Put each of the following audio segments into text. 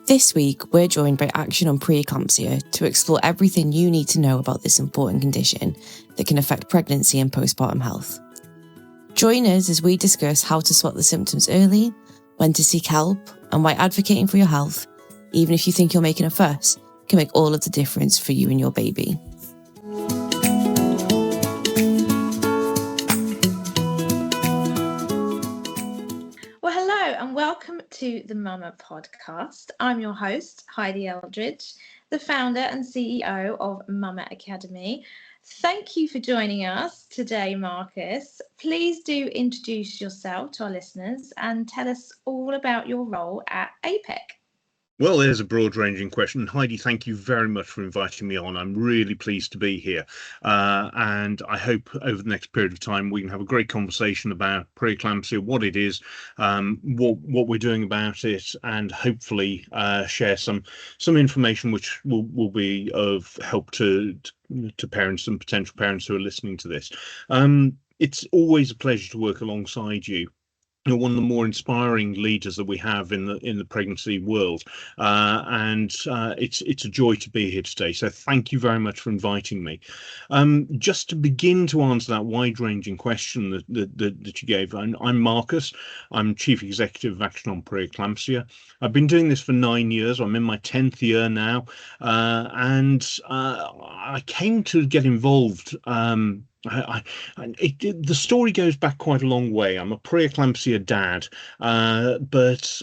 This week, we're joined by Action on Pre-Eclampsia to explore everything you need to know about this important condition that can affect pregnancy and postpartum health. Join us as we discuss how to spot the symptoms early, when to seek help, and why advocating for your health, even if you think you're making a fuss, can make all of the difference for you and your baby. And welcome to the Mama podcast. I'm your host, Heidi Eldridge, the founder and CEO of Mama Academy. Thank you for joining us today, Marcus. Please do introduce yourself to our listeners and tell us all about your role at APEC. Well, there's a broad-ranging question. Heidi, thank you very much for inviting me on. I'm really pleased to be here. And I hope over the next period of time we can have a great conversation about pre-eclampsia, what it is, what we're doing about it, and hopefully share some information which will be of help to parents and potential parents who are listening to this. It's always a pleasure to work alongside you. You're one of the more inspiring leaders that we have in the pregnancy world, and it's a joy to be here today. So thank you very much for inviting me. Just to begin to answer that wide-ranging question that you gave, I'm Marcus. I'm Chief Executive of Action on Pre-Eclampsia. I've been doing this for 9 years. I'm in my 10th year now, and I came to get involved. The story goes back quite a long way. I'm a pre-eclampsia dad, but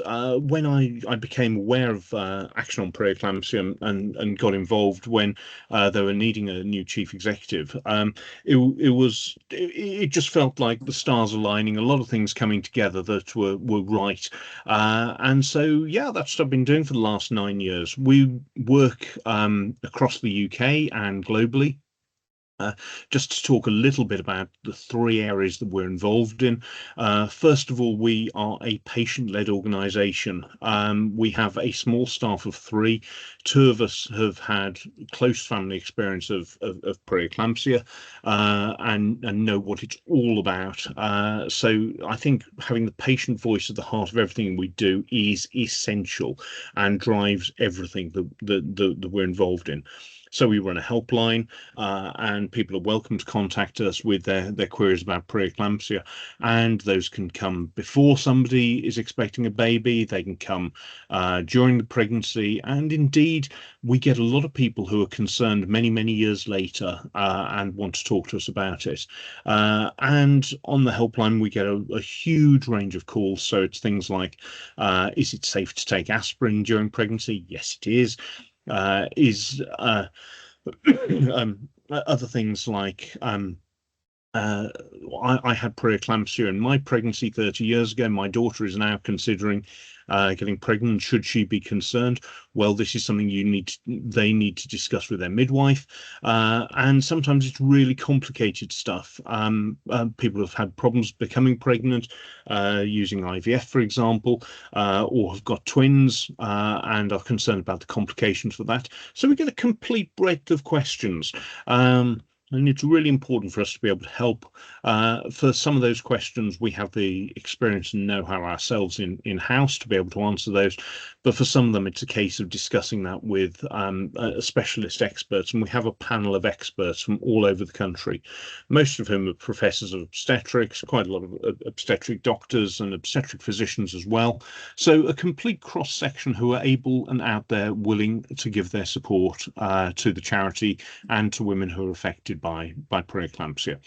when I became aware of Action on Pre-Eclampsia and got involved when they were needing a new chief executive, it just felt like the stars aligning, a lot of things coming together that were right, and so that's what I've been doing for the last 9 years. We work across the UK and globally. Just to talk a little bit about the 3 areas that we're involved in. First of all, we are a patient-led organisation. We have a small staff of 3. 2 of us have had close family experience of pre-eclampsia and know what it's all about. So I think having the patient voice at the heart of everything we do is essential and drives everything that we're involved in. So we run a helpline, and people are welcome to contact us with their queries about pre-eclampsia, and those can come before somebody is expecting a baby. They can come during the pregnancy, and indeed we get a lot of people who are concerned many years later and want to talk to us about it. And on the helpline we get a huge range of calls. So it's things like, is it safe to take aspirin during pregnancy? Yes, it is. Other things like I had pre-eclampsia in my pregnancy 30 years ago. My daughter is now considering getting pregnant. Should she be concerned? Well, this is something they need to discuss with their midwife, and sometimes it's really complicated stuff. People have had problems becoming pregnant using IVF, for example, or have got twins and are concerned about the complications for that. So we get a complete breadth of questions. And it's really important for us to be able to help. For some of those questions, we have the experience and know-how ourselves in-house to be able to answer those. But for some of them, it's a case of discussing that with specialist experts. And we have a panel of experts from all over the country, most of whom are professors of obstetrics, quite a lot of obstetric doctors and obstetric physicians as well. So a complete cross-section who are able and out there willing to give their support to the charity and to women who are affected by pre-eclampsia.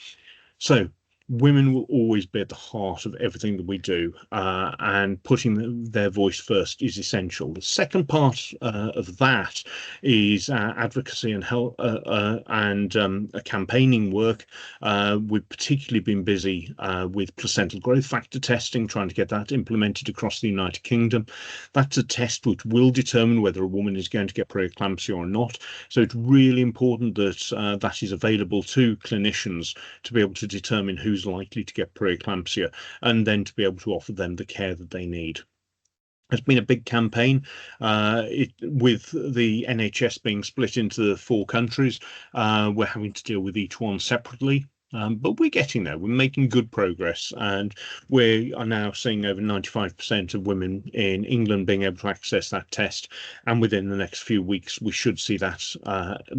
So women will always be at the heart of everything that we do, and putting their voice first is essential. The second part of that is advocacy and help and campaigning work. We've particularly been busy with placental growth factor testing, trying to get that implemented across the United Kingdom. That's a test which will determine whether a woman is going to get pre-eclampsia or not. So it's really important that that is available to clinicians to be able to determine who's likely to get pre-eclampsia, and then to be able to offer them the care that they need. It's been a big campaign with the NHS being split into 4 countries. We're having to deal with each one separately. But we're getting there. We're making good progress, and we are now seeing over 95% of women in England being able to access that test. And within the next few weeks, we should see that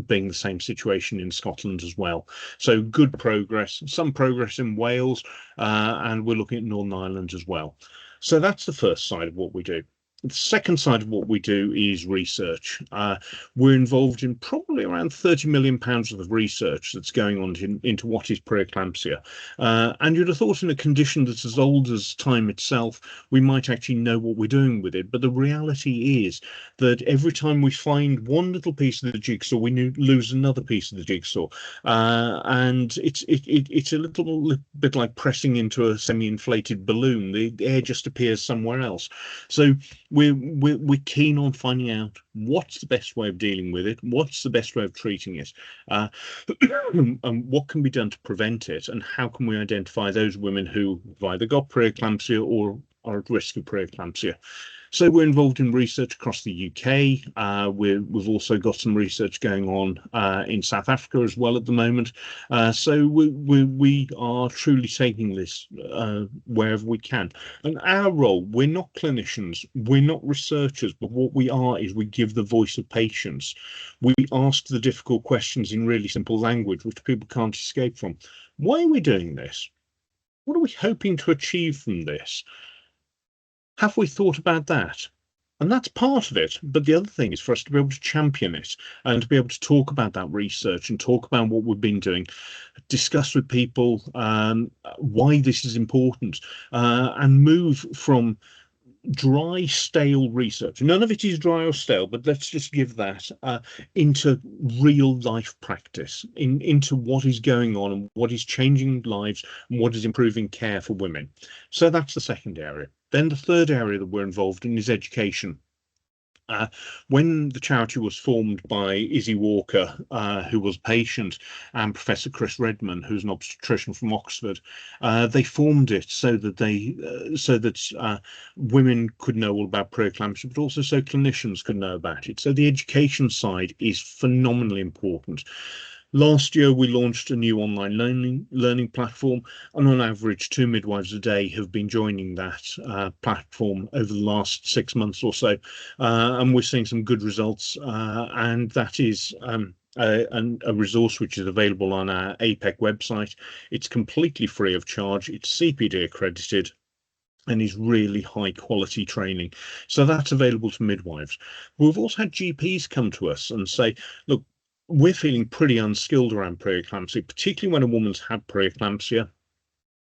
being the same situation in Scotland as well. So good progress, some progress in Wales, and we're looking at Northern Ireland as well. So that's the first side of what we do. The second side of what we do is research. We're involved in probably around £30 million worth of research that's going on into what is preeclampsia. And you'd have thought in a condition that's as old as time itself, we might actually know what we're doing with it. But the reality is that every time we find one little piece of the jigsaw, we lose another piece of the jigsaw. And it's a little bit like pressing into a semi-inflated balloon. The air just appears somewhere else. So we're keen on finding out what's the best way of dealing with it, what's the best way of treating it, and what can be done to prevent it, and how can we identify those women who have either got preeclampsia or are at risk of preeclampsia. So we're involved in research across the UK. We've also got some research going on in South Africa as well at the moment. So we are truly taking this wherever we can. And our role, we're not clinicians, we're not researchers, but what we are is we give the voice of patients. We ask the difficult questions in really simple language, which people can't escape from. Why are we doing this? What are we hoping to achieve from this? Have we thought about that? And that's part of it. But the other thing is for us to be able to champion it and to be able to talk about that research and talk about what we've been doing, discuss with people why this is important, and move from dry, stale research. None of it is dry or stale, but let's just give that into real life practice, into what is going on and what is changing lives and what is improving care for women. So that's the second area. Then the third area that we're involved in is education. When the charity was formed by Izzy Walker, who was a patient, and Professor Chris Redman, who's an obstetrician from Oxford, they formed it so that women could know all about preeclampsia, but also so clinicians could know about it. So the education side is phenomenally important. Last year, we launched a new online learning platform, and on average, 2 midwives a day have been joining that platform over the last 6 months or so, and we're seeing some good results, and that is a resource which is available on our APEC website. It's completely free of charge, it's CPD accredited, and is really high quality training. So that's available to midwives. We've also had GPs come to us and say, look, we're feeling pretty unskilled around preeclampsia, particularly when a woman's had preeclampsia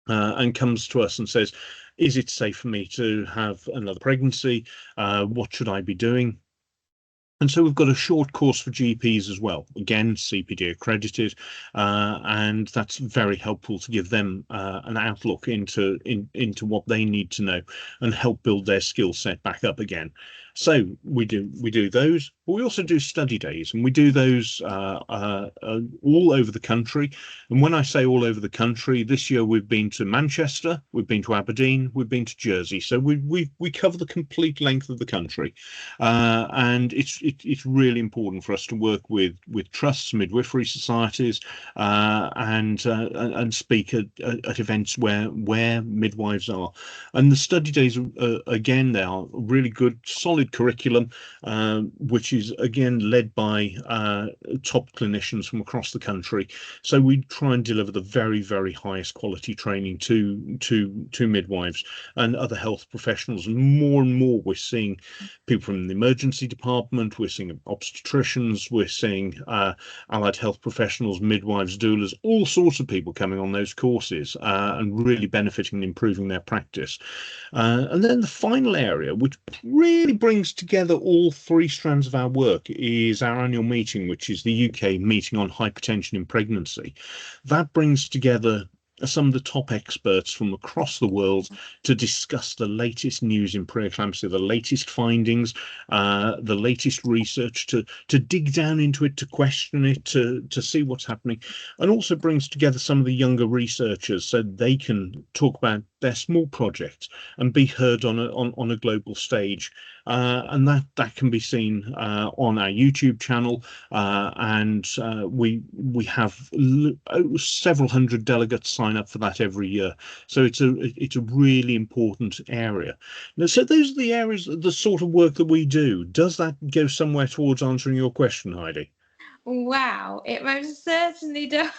and comes to us and says, is it safe for me to have another pregnancy? What should I be doing? And so we've got a short course for GPs as well, again, CPD accredited, and that's very helpful to give them an outlook into what they need to know and help build their skill set back up again. So we do those, but we also do study days, and we do those all over the country. And when I say all over the country, this year we've been to Manchester, we've been to Aberdeen, we've been to Jersey. So we cover the complete length of the country, and it's really important for us to work with trusts, midwifery societies, and speak at events where midwives are. And the study days, again, they are really good, solid curriculum, which is again led by top clinicians from across the country. So we try and deliver the very, very highest quality training to midwives and other health professionals. And more we're seeing people from the emergency department, we're seeing obstetricians, we're seeing allied health professionals, midwives, doulas, all sorts of people coming on those courses and really benefiting and improving their practice. And then the final area, which really brings together all three strands of our work, is our annual meeting, which is the UK meeting on hypertension in pregnancy. That brings together some of the top experts from across the world to discuss the latest news in preeclampsia, the latest findings, the latest research, to dig down into it, to question it, to see what's happening, and also brings together some of the younger researchers so they can talk about their small projects and be heard on a global stage. And that can be seen on our YouTube channel, and we have several hundred delegates sign up for that every year. So it's a really important area. Now, so those are the areas, the sort of work that we do. Does that go somewhere towards answering your question, Heidi? Wow, it most certainly does.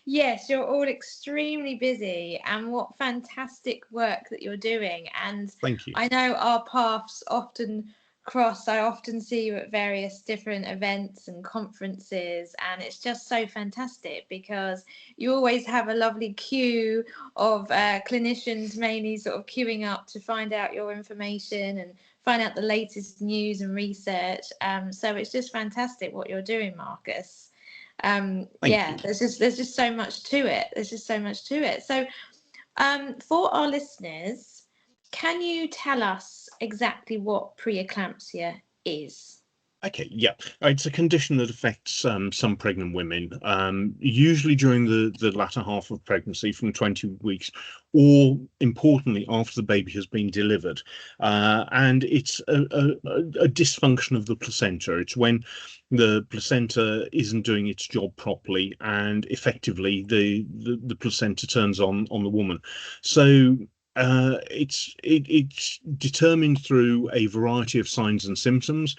Yes, you're all extremely busy, and what fantastic work that you're doing. And Thank you. I know our paths often cross. I often see you at various different events and conferences, and it's just so fantastic because you always have a lovely queue of clinicians, mainly sort of queuing up to find out your information and find out the latest news and research. So it's just fantastic what you're doing, Marcus. There's just so much to it. There's just so much to it. So for our listeners, can you tell us exactly what preeclampsia is? Okay, yeah, it's a condition that affects some pregnant women, usually during the latter half of pregnancy, from 20 weeks, or importantly, after the baby has been delivered. And it's a dysfunction of the placenta. It's when the placenta isn't doing its job properly, and effectively the placenta turns on the woman. So it's determined through a variety of signs and symptoms.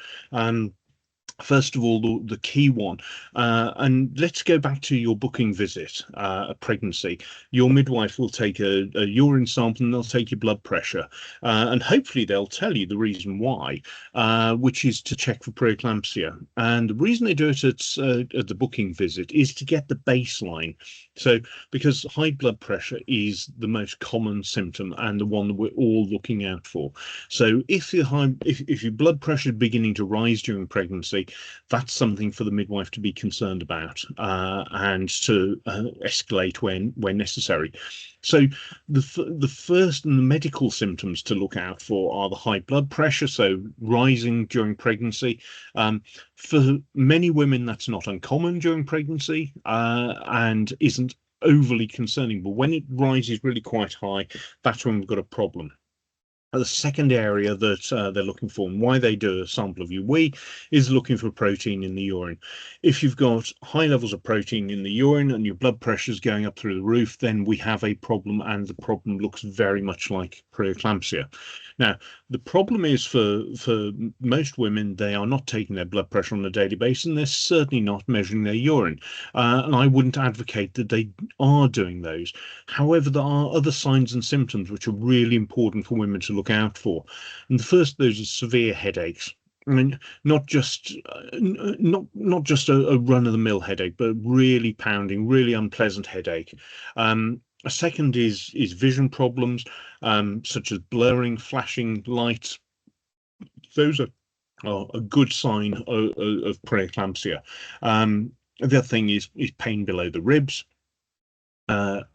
First of all, the key one, and let's go back to your booking visit, a pregnancy. Your midwife will take a urine sample and they'll take your blood pressure, and hopefully they'll tell you the reason why, which is to check for preeclampsia. And the reason they do it at the booking visit is to get the baseline. So, because high blood pressure is the most common symptom and the one that we're all looking out for. So, if your blood pressure is beginning to rise during pregnancy, that's something for the midwife to be concerned about, and to escalate when necessary. So the first and the medical symptoms to look out for are the high blood pressure, so rising during pregnancy. For many women, that's not uncommon during pregnancy, and isn't overly concerning. But when it rises really quite high, that's when we've got a problem. The second area that they're looking for, and why they do a sample of your wee, is looking for protein in the urine. If you've got high levels of protein in the urine and your blood pressure is going up through the roof, then we have a problem, and the problem looks very much like preeclampsia. Now, the problem is for most women, they are not taking their blood pressure on a daily basis, and they're certainly not measuring their urine. And I wouldn't advocate that they are doing those. However, there are other signs and symptoms which are really important for women to look out for. And the first of those is severe headaches. I mean, not just a run-of-the-mill headache, but really pounding, really unpleasant headache. A second is vision problems, such as blurring, flashing lights. Those are a good sign of preeclampsia. The other thing is pain below the ribs.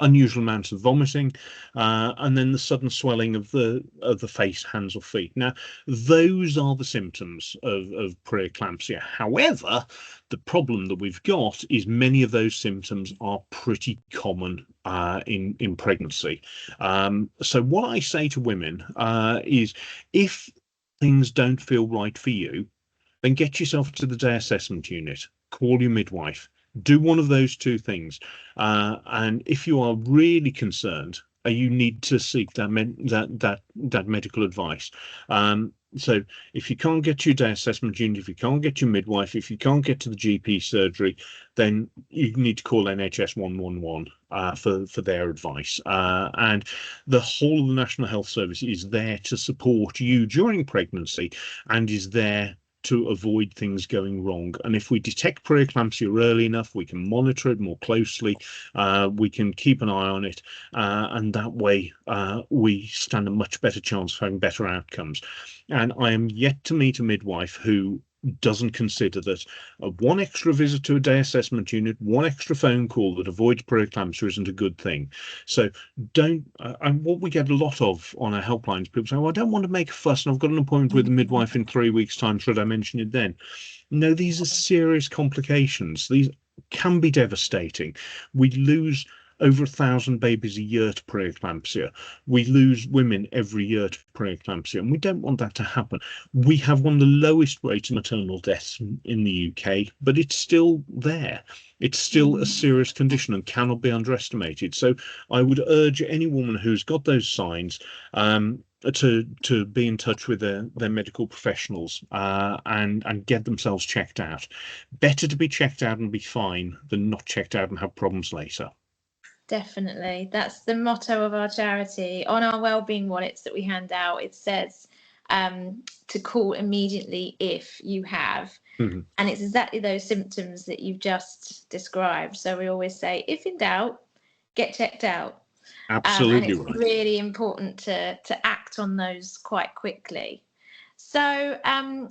Unusual amounts of vomiting, and then the sudden swelling of the face, hands, or feet. Now, those are the symptoms of preeclampsia. However, the problem that we've got is many of those symptoms are pretty common in pregnancy. So what I say to women is, if things don't feel right for you, then get yourself to the day assessment unit. Call your midwife. Do one of those two things, and if you are really concerned, you need to seek that medical advice. So if you can't get to your day assessment unit, if you can't get your midwife, if you can't get to the GP surgery, then you need to call NHS 111 for their advice. And the whole of the National Health Service is there to support you during pregnancy, and is there to avoid things going wrong. And if we detect preeclampsia early enough, we can monitor it more closely, we can keep an eye on it, and that way we stand a much better chance of having better outcomes. And I am yet to meet a midwife who doesn't consider that one extra visit to a day assessment unit, one extra phone call that avoids preeclampsia isn't a good thing. So don't, and what we get a lot of on our helplines, people say, well, I don't want to make a fuss and I've got an appointment with the midwife in 3 weeks' time, should I mention it then? No, these are serious complications. These can be devastating. We lose over 1,000 babies a year to preeclampsia. We lose women every year to preeclampsia, and we don't want that to happen. We have one of the lowest rates of maternal deaths in the UK, but it's still there. It's still a serious condition and cannot be underestimated. So I would urge any woman who's got those signs to be in touch with their medical professionals and get themselves checked out. Better to be checked out and be fine than not checked out and have problems later. Definitely. That's the motto of our charity. On our wellbeing wallets that we hand out, it says to call immediately if you have. Mm-hmm. And it's exactly those symptoms that you've just described. So we always say, if in doubt, get checked out. Absolutely and it's really important to act on those quite quickly. So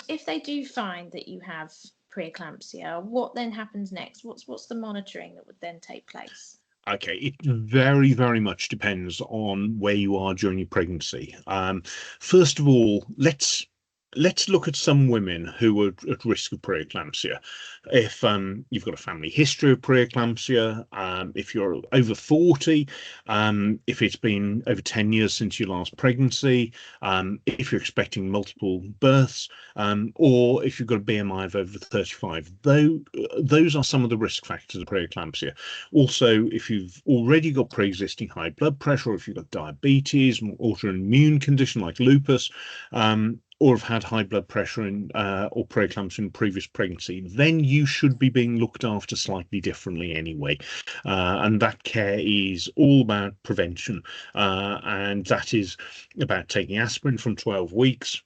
if they do find that you have preeclampsia, what then happens next? What's the monitoring that would then take place? Okay, it very, very much depends on where you are during your pregnancy. First of all, let's look at some women who are at risk of preeclampsia. If you've got a family history of preeclampsia, if you're over 40, if it's been over 10 years since your last pregnancy, if you're expecting multiple births, or if you've got a BMI of over 35, those are some of the risk factors of preeclampsia. Also, if you've already got pre-existing high blood pressure, or if you've got diabetes, an autoimmune condition like lupus, or have had high blood pressure or preeclampsia in previous pregnancy, then you should be being looked after slightly differently anyway. And that care is all about prevention. And that is about taking aspirin from 12 weeks,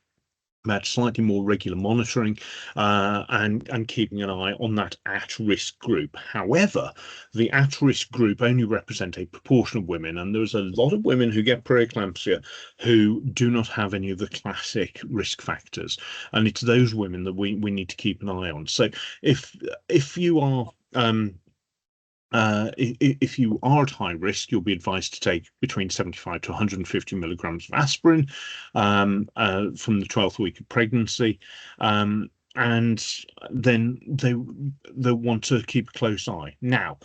about slightly more regular monitoring, and keeping an eye on that at-risk group. However, the at-risk group only represent a proportion of women, and there's a lot of women who get preeclampsia who do not have any of the classic risk factors, and it's those women that we need to keep an eye on. So if you are if you are at high risk, you'll be advised to take between 75 to 150 milligrams of aspirin from the 12th week of pregnancy. And then they want to keep a close eye. Now,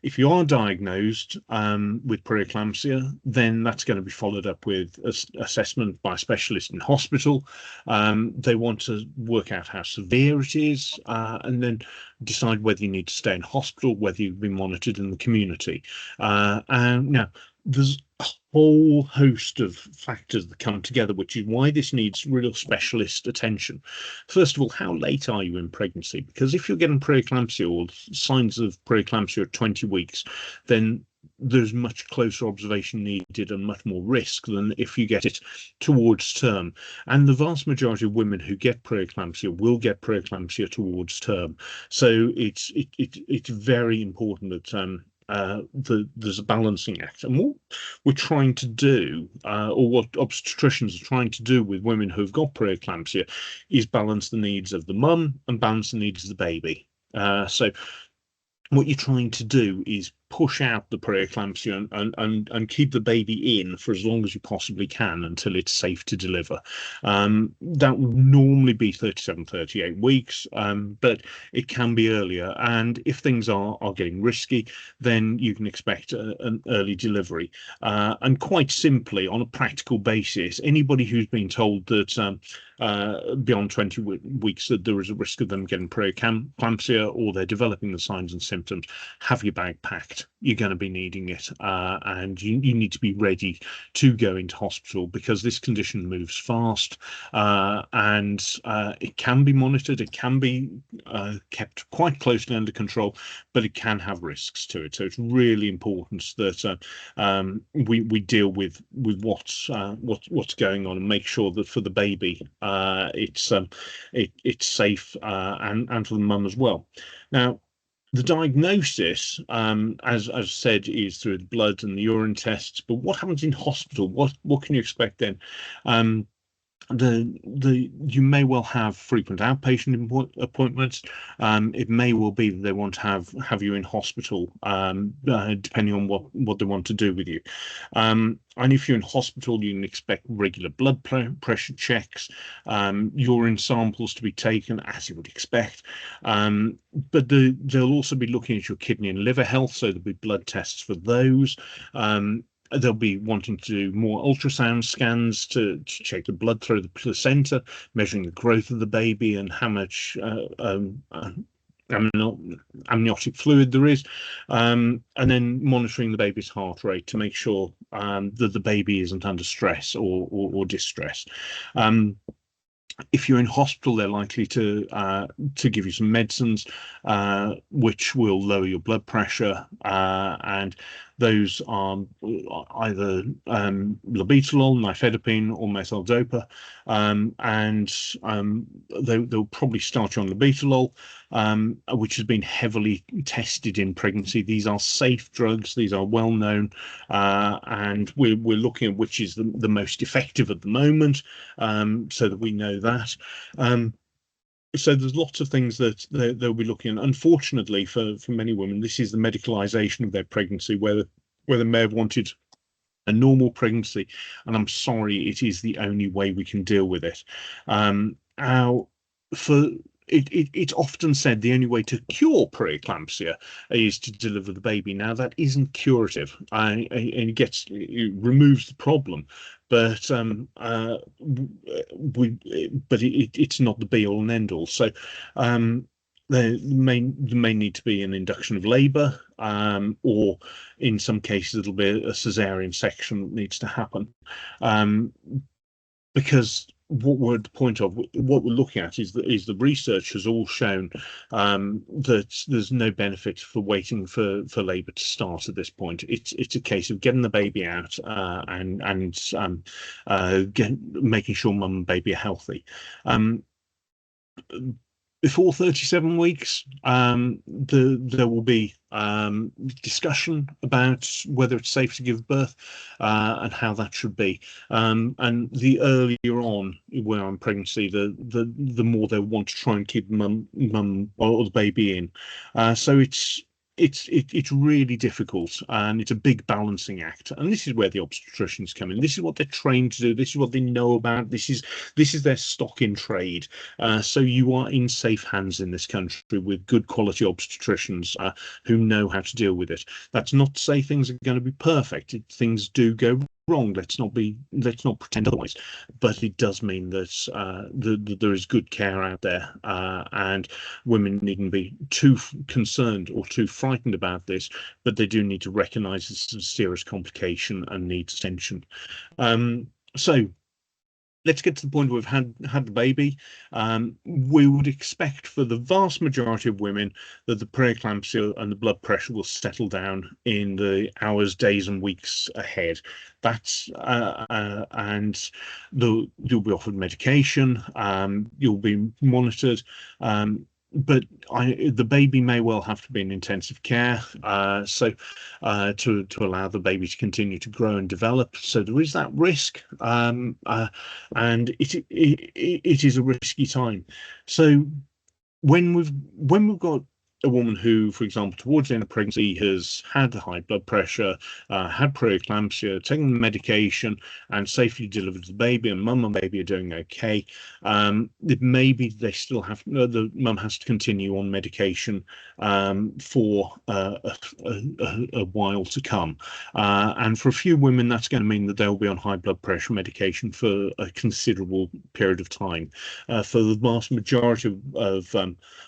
if you are diagnosed with preeclampsia, then that's going to be followed up with assessment by a specialist in hospital. They want to work out how severe it is, and then decide whether you need to stay in hospital, whether you've been monitored in the community. And now, there's a whole host of factors that come together, which is why this needs real specialist attention. First of all, how late are you in pregnancy? Because if you're getting preeclampsia or signs of preeclampsia at 20 weeks, then there's much closer observation needed and much more risk than if you get it towards term. And the vast majority of women who get preeclampsia will get preeclampsia towards term. So it's very important that there's a balancing act. And what we're trying to do, or what obstetricians are trying to do with women who've got preeclampsia, is balance the needs of the mum and balance the needs of the baby. So what you're trying to do is push out the preeclampsia and keep the baby in for as long as you possibly can until it's safe to deliver. That would normally be 37, 38 weeks, but it can be earlier. And if things are getting risky, then you can expect an early delivery. And quite simply, on a practical basis, anybody who's been told that beyond 20 weeks that there is a risk of them getting preeclampsia or they're developing the signs and symptoms, have your bag packed. You're going to be needing it, and you need to be ready to go into hospital, because this condition moves fast, and it can be monitored, it can be kept quite closely under control, but it can have risks to it. So it's really important that we deal with what's going on and make sure that for the baby it's safe, and for the mum as well. Now, the diagnosis, as I've said, is through the blood and the urine tests. But what happens in hospital? What can you expect then? you may well have frequent outpatient appointments. It may well be that they want to have you in hospital, depending on what they want to do with you. And if you're in hospital, you can expect regular blood pressure checks, urine samples to be taken, as you would expect. But they'll also be looking at your kidney and liver health, so there'll be blood tests for those. They'll be wanting to do more ultrasound scans to check the blood through the placenta, measuring the growth of the baby and how much amniotic fluid there is, and then monitoring the baby's heart rate to make sure that the baby isn't under stress or distress. If you're in hospital, they're likely to give you some medicines which will lower your blood pressure, and those are either labetalol, nifedipine, or methyl-dopa, and they'll probably start you on labetalol, which has been heavily tested in pregnancy. These are safe drugs. These are well known, and we're looking at which is the most effective at the moment, so that we know that. So there's lots of things that they'll be looking at. Unfortunately, for many women, this is the medicalization of their pregnancy, where they may have wanted a normal pregnancy, and I'm sorry, it is the only way we can deal with it. It's often said the only way to cure pre-eclampsia is to deliver the baby. Now, that isn't curative, and it removes the problem, but it's not the be all and end all. So there may need to be an induction of labour, or in some cases it'll be a cesarean section that needs to happen, because what we're looking at is the research has all shown that there's no benefit for waiting for labour to start at this point. It's a case of getting the baby out, and making sure mum and baby are healthy. Before 37 weeks, there will be discussion about whether it's safe to give birth, and how that should be. And the earlier on where I'm pregnancy, the more they'll want to try and keep mum or the baby in. So it's really difficult, and it's a big balancing act, and this is where the obstetricians come in. This is what they're trained to do. This is what they know about. This is their stock in trade. So you are in safe hands in this country with good quality obstetricians who know how to deal with it. That's not to say things are going to be perfect. Things do go wrong. Let's not pretend otherwise. But it does mean that there is good care out there, and women needn't be too concerned or too frightened about this, but they do need to recognise this as a serious complication and needs attention. So let's get to the point where we've had the baby. We would expect for the vast majority of women that the preeclampsia and the blood pressure will settle down in the hours, days, and weeks ahead. That's and you'll be offered medication. You'll be monitored. But the baby may well have to be in intensive care, so to allow the baby to continue to grow and develop. So there is that risk, and it is a risky time. So when we've got a woman who, for example, towards the end of pregnancy has had high blood pressure, had preeclampsia, taken the medication, and safely delivered the baby, and mum and baby are doing okay, it may be they still have, the mum has to continue on medication for a while to come. And for a few women, that's going to mean that they'll be on high blood pressure medication for a considerable period of time. For the vast majority of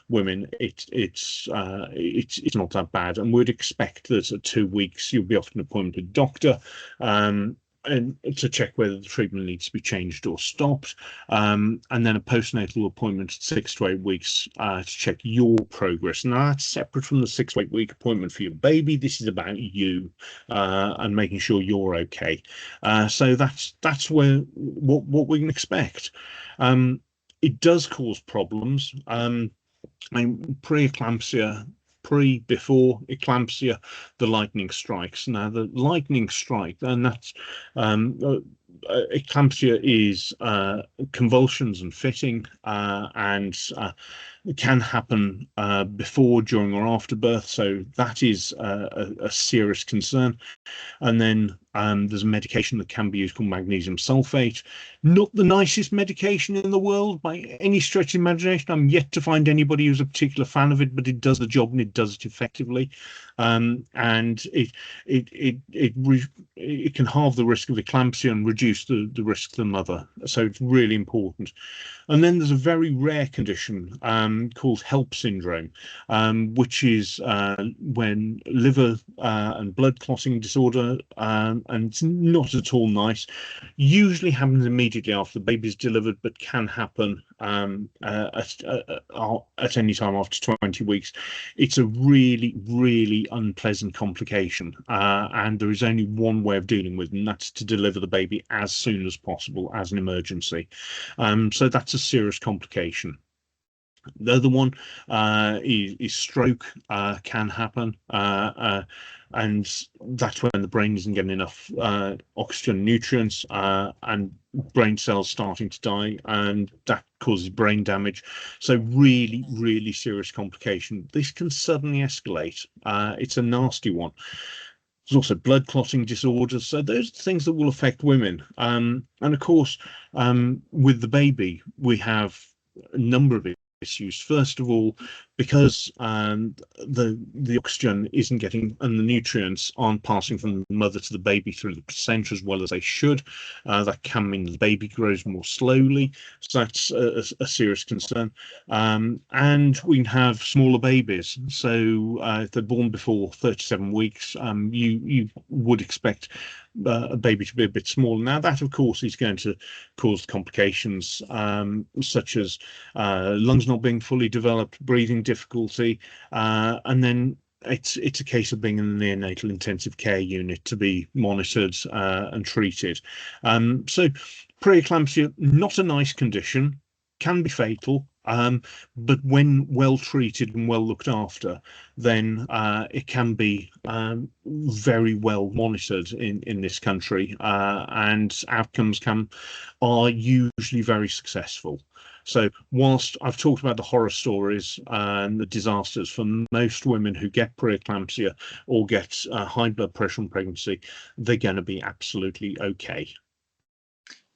women, it's not that bad, and we'd expect that at 2 weeks you'll be offered an appointment with a doctor, and to check whether the treatment needs to be changed or stopped, and then a postnatal appointment at 6 to 8 weeks to check your progress. Now that's separate from the 6 to 8 week appointment for your baby. This is about you and making sure you're okay. So that's where what we can expect. It does cause problems. Pre-eclampsia, before eclampsia, the lightning strikes. Now the lightning strike, and that's eclampsia is convulsions and fitting, and it can happen before, during, or after birth. So that is a serious concern. And then there's a medication that can be used called magnesium sulfate. Not the nicest medication in the world by any stretch of imagination. I'm yet to find anybody who's a particular fan of it, but it does the job and it does it effectively. And it can halve the risk of eclampsia and reduce the risk to the mother. So it's really important. And then there's a very rare condition called HELP syndrome, which is when liver and blood clotting disorder, and it's not at all nice. Usually happens immediately after the baby's delivered, but can happen at any time after 20 weeks. It's a really, really unpleasant complication, and there is only one way of dealing with it, and that's to deliver the baby as soon as possible as an emergency. So that's a serious complication. The other one is stroke. Can happen, and that's when the brain isn't getting enough oxygen, nutrients, and brain cells starting to die, and that causes brain damage. So really, really serious complication. This can suddenly escalate. It's a nasty one. There's also blood clotting disorders. So those are things that will affect women. And of course, with the baby, we have a number of issues. First of all, because the oxygen isn't getting, and the nutrients aren't passing from the mother to the baby through the placenta as well as they should, that can mean the baby grows more slowly. So that's a serious concern. And we can have smaller babies. So if they're born before 37 weeks, you would expect a baby to be a bit smaller. Now that, of course, is going to cause complications such as lungs not being fully developed, breathing difficulty, and then it's a case of being in the neonatal intensive care unit to be monitored and treated. So pre-eclampsia, not a nice condition, can be fatal. But when well treated and well looked after, then it can be very well monitored in this country, and outcomes are usually very successful. So whilst I've talked about the horror stories and the disasters for most women who get preeclampsia or get high blood pressure in pregnancy, they're going to be absolutely okay.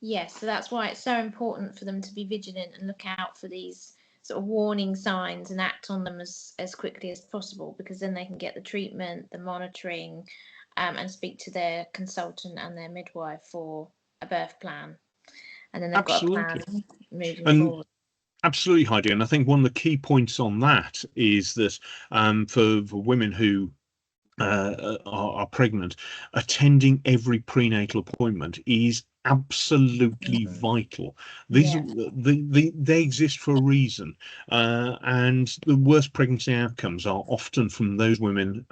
Yes, so that's why it's so important for them to be vigilant and look out for these sort of warning signs and act on them as quickly as possible, because then they can get the treatment, the monitoring, and speak to their consultant and their midwife for a birth plan. And then they've Absolutely. got a plan moving forward. Absolutely, Heidi. And I think one of the key points on that is that for women who are pregnant, attending every prenatal appointment is absolutely vital. These they exist for a reason, and the worst pregnancy outcomes are often from those women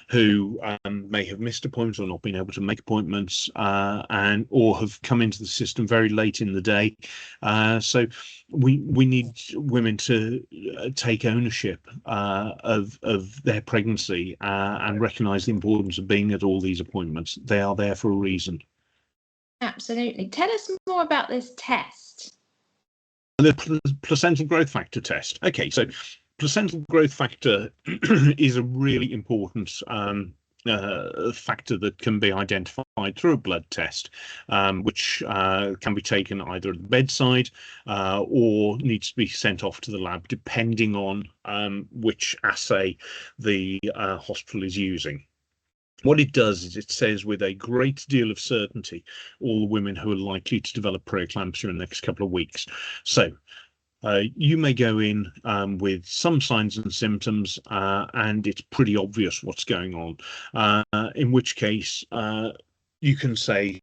who may have missed appointments or not been able to make appointments, and or have come into the system very late in the day. So we need women to take ownership of their pregnancy and recognize the importance of being at all these appointments. They are there for a reason. Absolutely. Tell us more about this test. The placental growth factor test. Okay, so placental growth factor is a really important factor that can be identified through a blood test, which can be taken either at the bedside or needs to be sent off to the lab, depending on which assay the hospital is using. What it does is it says with a great deal of certainty all the women who are likely to develop preeclampsia in the next couple of weeks. So you may go in with some signs and symptoms, and it's pretty obvious what's going on, in which case you can say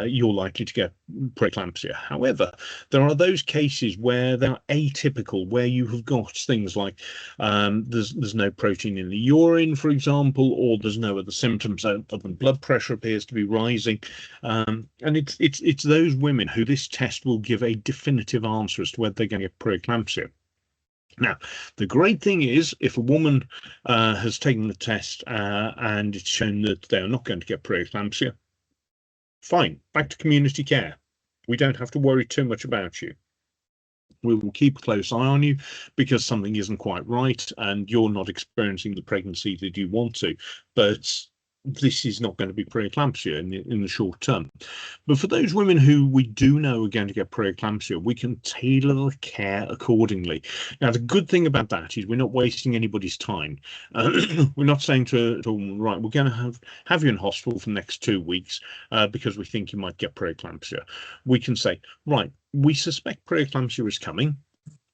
you're likely to get preeclampsia. However, there are those cases where they're atypical, where you have got things like there's no protein in the urine, for example, or there's no other symptoms other than blood pressure appears to be rising. And it's those women who this test will give a definitive answer as to whether they're going to get preeclampsia. Now, the great thing is, if a woman has taken the test and it's shown that they are not going to get preeclampsia, fine, back to community care. We don't have to worry too much about you. We will keep a close eye on you because something isn't quite right and you're not experiencing the pregnancy that you want to. But this is not going to be preeclampsia in the short term. But for those women who we do know are going to get preeclampsia, we can tailor the care accordingly. Now, the good thing about that is we're not wasting anybody's time. We're not saying to a woman, right, we're going to have you in hospital for the next 2 weeks because we think you might get preeclampsia. We can say, right, we suspect preeclampsia is coming.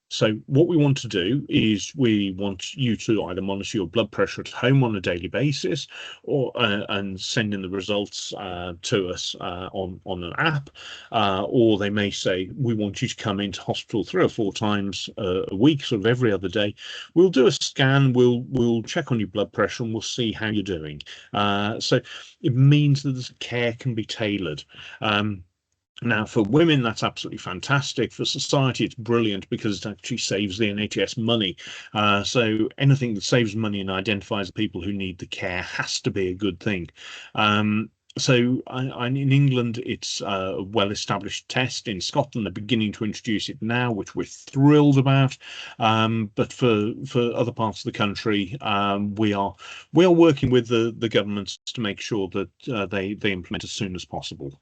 So what we want to do is we want you to either monitor your blood pressure at home on a daily basis, or and send in the results to us on an app, or they may say we want you to come into hospital 3 or 4 times a week, sort of every other day. We'll do a scan, we'll check on your blood pressure, and we'll see how you're doing. So it means that the care can be tailored. Now, for women, that's absolutely fantastic. For society, it's brilliant because it actually saves the NHS money. So anything that saves money and identifies the people who need the care has to be a good thing. So in England, it's a well-established test. In Scotland, they're beginning to introduce it now, which we're thrilled about. But for other parts of the country, we are working with the governments to make sure that they implement as soon as possible.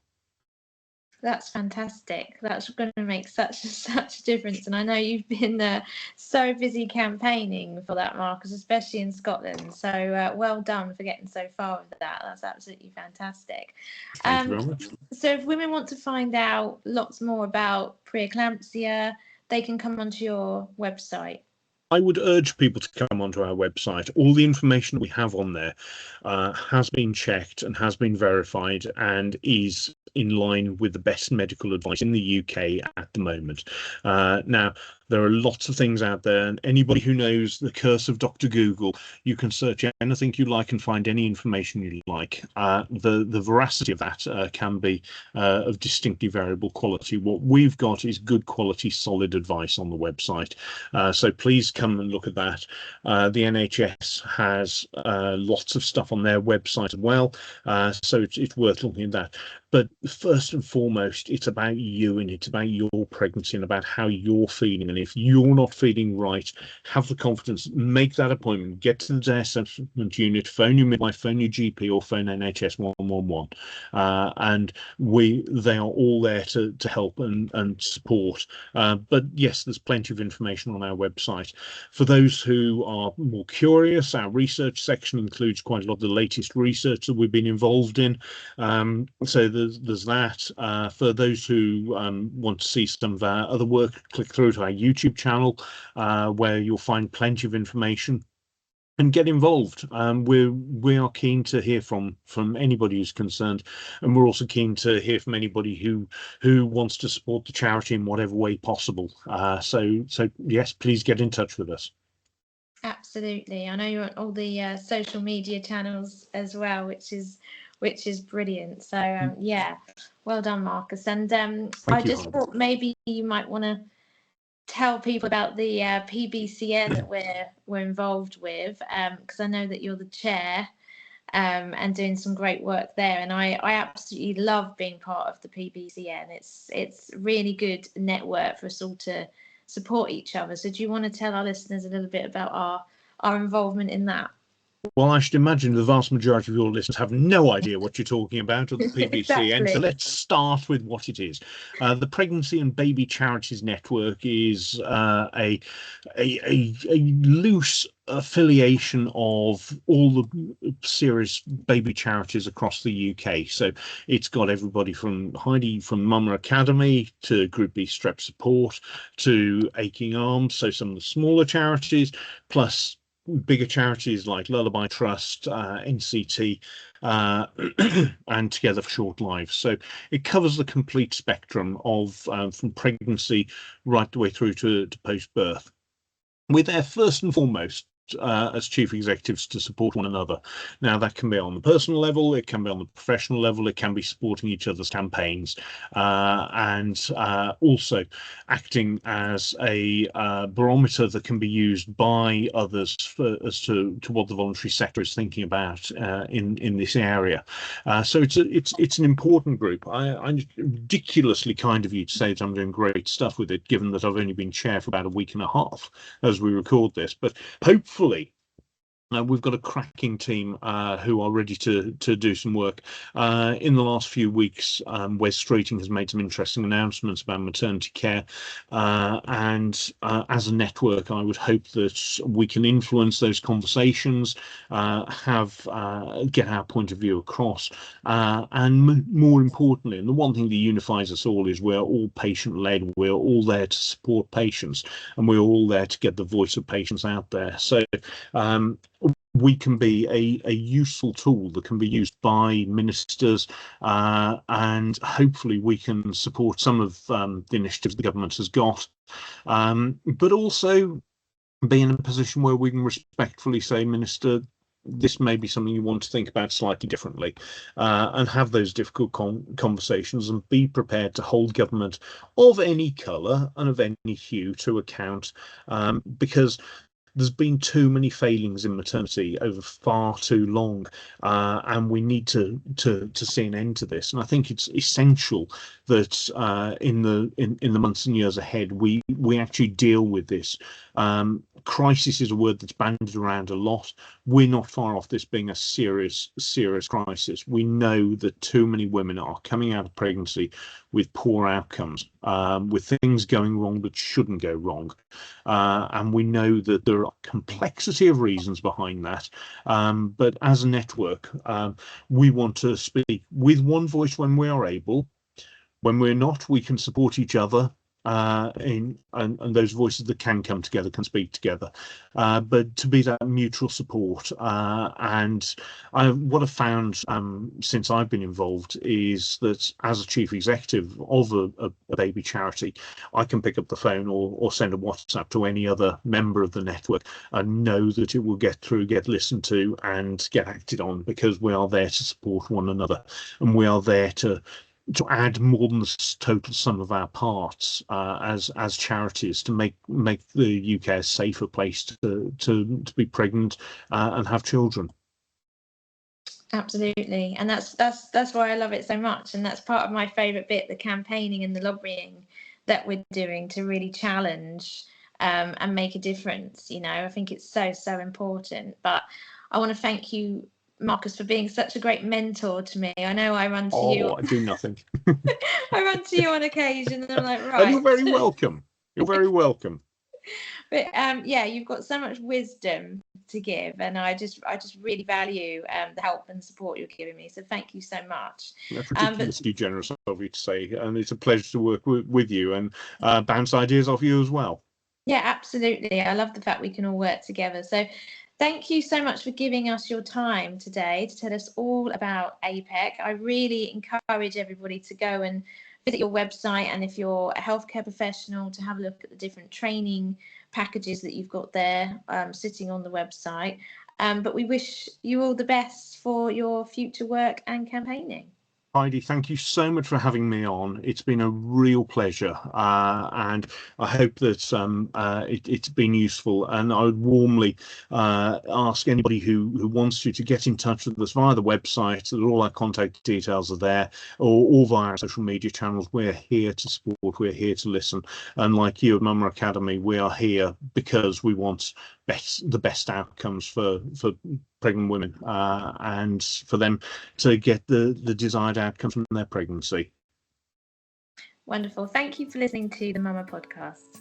That's fantastic. That's going to make such a difference. And I know you've been so busy campaigning for that, Marcus, especially in Scotland. So well done for getting so far with that. That's absolutely fantastic. Thank you very much. So if women want to find out lots more about preeclampsia, they can come onto your website. I would urge people to come onto our website. All the information we have on there has been checked and has been verified and is in line with the best medical advice in the UK at the moment. Now, there are lots of things out there, and anybody who knows the curse of Dr. Google, you can search anything you like and find any information you like. The veracity of that can be of distinctly variable quality. What we've got is good quality, solid advice on the website. So please come and look at that. The NHS has lots of stuff on their website as well, so it's worth looking at that. But first and foremost, it's about you, and it's about your pregnancy and about how you're feeling. And if you're not feeling right, have the confidence, make that appointment, get to the day assessment unit, phone your midwife, phone your GP, or phone NHS 111. And they are all there to help and support. But yes, there's plenty of information on our website. For those who are more curious, our research section includes quite a lot of the latest research that we've been involved in. So there's that. For those who want to see some of our other work, click through to our YouTube channel, where you'll find plenty of information, and get involved. We are keen to hear from anybody who's concerned, and we're also keen to hear from anybody who wants to support the charity in whatever way possible. So yes, please get in touch with us. Absolutely. I know you're on all the social media channels as well, which is brilliant. So yeah, well done, Marcus. And I just thought maybe you might want to tell people about the PBCN that we're involved with, because I know that you're the chair and doing some great work there. And I absolutely love being part of the PBCN. It's really good network for us all to support each other. So do you want to tell our listeners a little bit about our involvement in that? Well, I should imagine the vast majority of your listeners have no idea what you're talking about, or the PBCN. Exactly. So let's start with what it is. The Pregnancy and Baby Charities Network is a loose affiliation of all the serious baby charities across the UK. So it's got everybody from Heidi from Mama Academy to Group B Strep Support to Aching Arms, so some of the smaller charities, plus bigger charities like Lullaby Trust, NCT, and Together for Short Lives. So it covers the complete spectrum of from pregnancy right the way through to post-birth. We're there first and foremost as chief executives to support one another. Now, that can be on the personal level, it can be on the professional level, it can be supporting each other's campaigns, and also acting as a barometer that can be used by others as to what the voluntary sector is thinking about in this area. So it's an important group. I'm ridiculously kind of you to say that I'm doing great stuff with it, given that I've only been chair for about a week and a half as we record this, but hopefully we've got a cracking team who are ready to do some work. In the last few weeks, Wes Strating has made some interesting announcements about maternity care, and as a network, I would hope that we can influence those conversations, get our point of view across, and more importantly, and the one thing that unifies us all is we're all patient-led. We're all there to support patients, and we're all there to get the voice of patients out there. So we can be a useful tool that can be used by ministers, and hopefully we can support some of the initiatives the government has got, but also be in a position where we can respectfully say, Minister, this may be something you want to think about slightly differently, and have those difficult conversations and be prepared to hold government of any colour and of any hue to account, because there's been too many failings in maternity over far too long, and we need to see an end to this. And I think it's essential that in the months and years ahead we actually deal with this. Crisis is a word that's bandied around a lot. We're not far off this being a serious crisis. We know that too many women are coming out of pregnancy with poor outcomes, with things going wrong that shouldn't go wrong, and we know that there are complexity of reasons behind that, but as a network, we want to speak with one voice when we are able. When we're not, we can support each other, and those voices that can come together can speak together, but to be that mutual support. And what I've found since I've been involved is that as a chief executive of a baby charity, I can pick up the phone or send a WhatsApp to any other member of the network and know that it will get through, get listened to, and get acted on, because we are there to support one another, and we are there to add more than the total sum of our parts as charities to make the UK a safer place to be pregnant and have children. Absolutely, and that's why I love it so much, and that's part of my favourite bit, the campaigning and the lobbying that we're doing to really challenge and make a difference. You know, I think it's so important. But I want to thank you, Marcus, for being such a great mentor to me. I know I run to you. I do nothing. I run to you on occasion, and I'm like, right. And you're very welcome. You're very welcome. But yeah, you've got so much wisdom to give, and I just really value the help and support you're giving me. So thank you so much. That's ridiculously generous of you to say, and it's a pleasure to work with you and bounce ideas off you as well. Yeah, absolutely. I love the fact we can all work together. So thank you so much for giving us your time today to tell us all about APEC. I really encourage everybody to go and visit your website, and if you're a healthcare professional, to have a look at the different training packages that you've got there sitting on the website. But we wish you all the best for your future work and campaigning. Heidi, thank you so much for having me on. It's been a real pleasure, and I hope that it's been useful. And I would warmly ask anybody who wants to get in touch with us via the website. All our contact details are there, or via our social media channels. We're here to support. We're here to listen. And like you at Mama Academy, we are here because we want the best outcomes for pregnant women, and for them to get the desired outcomes from their pregnancy. Wonderful. Thank you for listening to the Mama Podcast.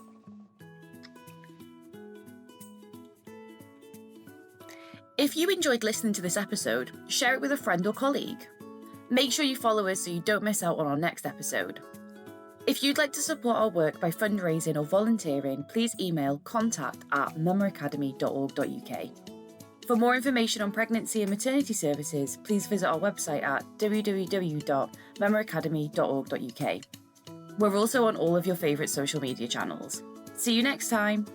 If you enjoyed listening to this episode, share it with a friend or colleague. Make sure you follow us so you don't miss out on our next episode. If you'd like to support our work by fundraising or volunteering, please email contact@mamaacademy.org.uk. For more information on pregnancy and maternity services, please visit our website at www.mamaacademy.org.uk. We're also on all of your favourite social media channels. See you next time!